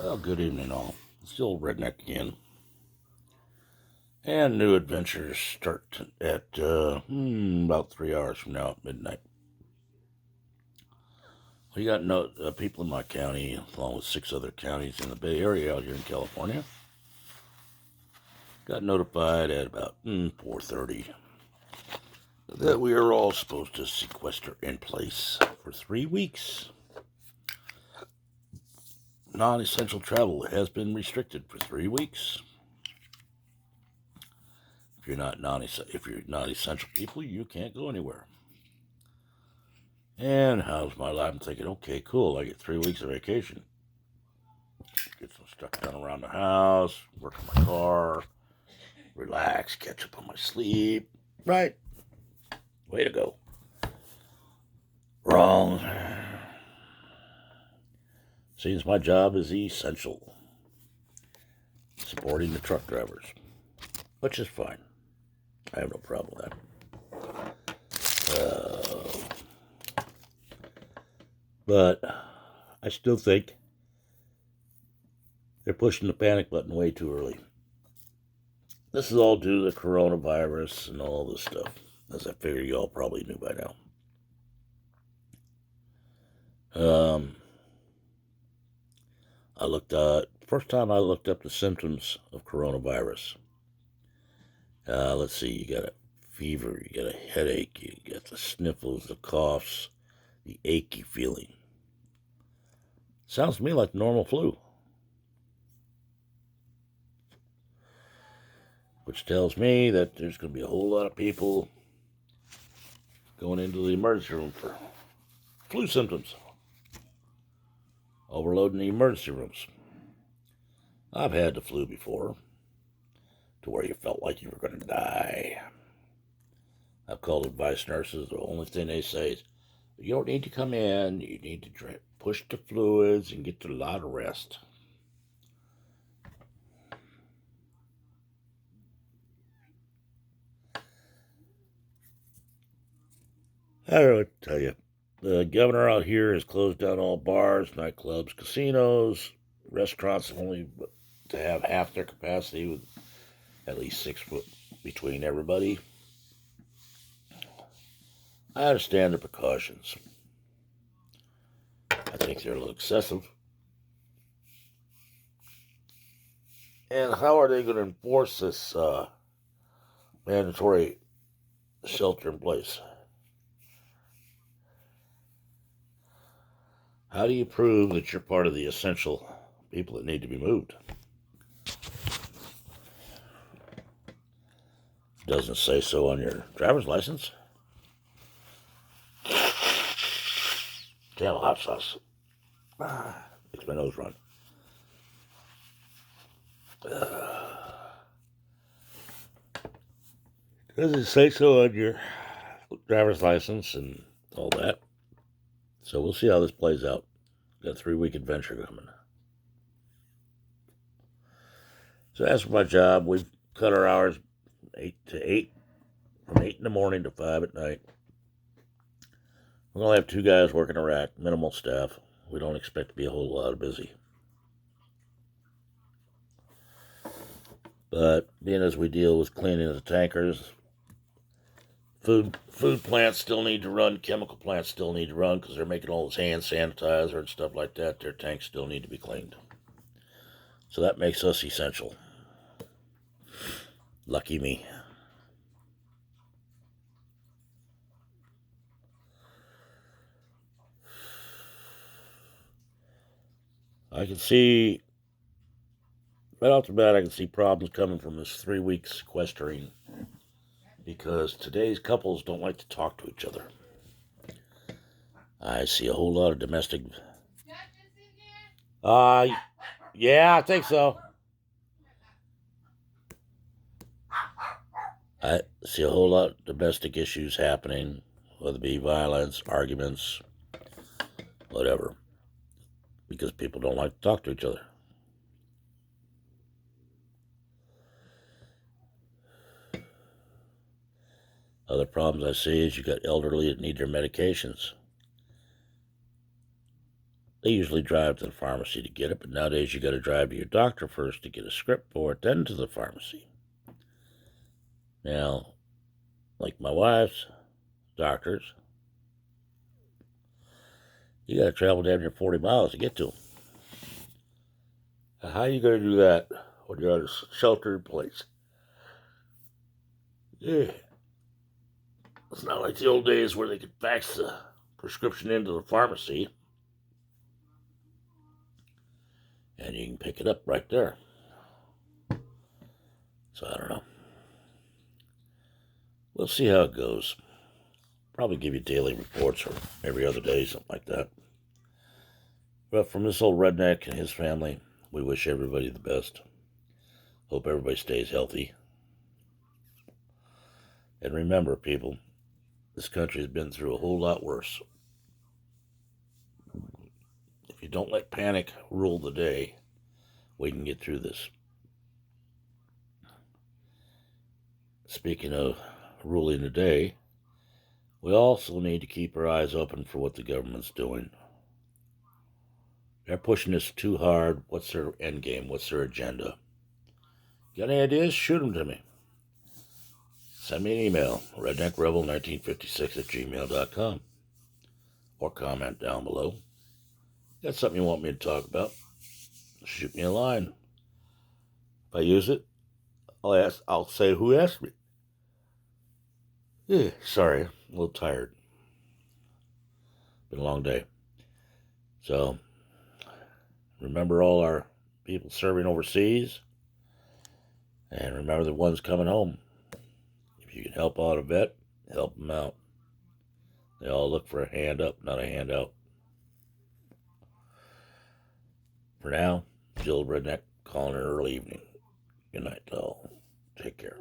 Well, good evening, all. It's the old redneck again. And new adventures start at about 3 hours from now at midnight. We got people in my county, along with 6 other counties in the Bay Area out here in California. Got notified at about 4:30 that we are all supposed to sequester in place for 3 weeks. Non-essential travel has been restricted for 3 weeks. If you're not essential people, you can't go anywhere. And how's my life? I'm thinking, okay, cool. I get 3 weeks of vacation. Get some stuff done around the house, work on my car, relax, catch up on my sleep. Right? Way to go. Wrong. Seems my job is essential. Supporting the truck drivers, which is fine. I have no problem with that. But I still think they're pushing the panic button way too early. This is all due to the coronavirus and all this stuff, as I figure you all probably knew by now. First time I looked up the symptoms of coronavirus. Let's see, you got a fever, you got a headache, you got the sniffles, the coughs, the achy feeling. Sounds to me like normal flu. Which tells me that there's going to be a whole lot of people going into the emergency room for flu symptoms. Overloading the emergency rooms. I've had the flu before, to where you felt like you were going to die. I've called advice nurses. The only thing they say is, you don't need to come in. You need to push the fluids and get a lot of rest. I don't know what to tell you. The governor out here has closed down all bars, nightclubs, casinos, restaurants only to have half their capacity with at least 6 foot between everybody. I understand the precautions. I think they're a little excessive. And how are they going to enforce this mandatory shelter in place? How do you prove that you're part of the essential people that need to be moved? Doesn't say so on your driver's license. Damn hot sauce. Makes my nose run. Doesn't say so on your driver's license and all that. So we'll see how this plays out. Got a 3-week adventure coming. So as for my job, we've cut our hours 8 to 8, from 8 in the morning to 5 at night. We're going to have 2 guys working a rack, minimal staff. We don't expect to be a whole lot of busy. But being as we deal with cleaning the tankers, food plants still need to run, chemical plants still need to run because they're making all this hand sanitizer and stuff like that. Their tanks still need to be cleaned. So that makes us essential. Lucky me. I can see, right off the bat, I can see problems coming from this 3-week sequestering because today's couples don't like to talk to each other. I see a whole lot of domestic. Yeah, I think so. I see a whole lot of domestic issues happening, whether it be violence, arguments, whatever, because people don't like to talk to each other. Other problems I see is you got elderly that need their medications. They usually drive to the pharmacy to get it, but nowadays you got to drive to your doctor first to get a script for it, then to the pharmacy. Now, like my wife's doctors, you got to travel damn near 40 miles to get to them. How are you going to do that when you're at a sheltered place? Yeah. It's not like the old days where they could fax the prescription into the pharmacy and you can pick it up right there. So I don't know. We'll see how it goes. Probably give you daily reports or every other day, something like that. But from this old redneck and his family, we wish everybody the best. Hope everybody stays healthy. And remember, people, this country has been through a whole lot worse. If you don't let panic rule the day, we can get through this. Speaking of ruling the day, we also need to keep our eyes open for what the government's doing. They're pushing this too hard. What's their end game? What's their agenda? Got any ideas? Shoot them to me. Send me an email, redneckrebel1956@gmail.com, or comment down below. Got something you want me to talk about? Shoot me a line. If I use it, I'll say who asked me. Yeah, sorry, a little tired. Been a long day. So, remember all our people serving overseas, and remember the ones coming home. If you can help out a vet, help them out. They all look for a hand up, not a handout. For now, Jill Redneck calling it early evening. Good night, all. Take care.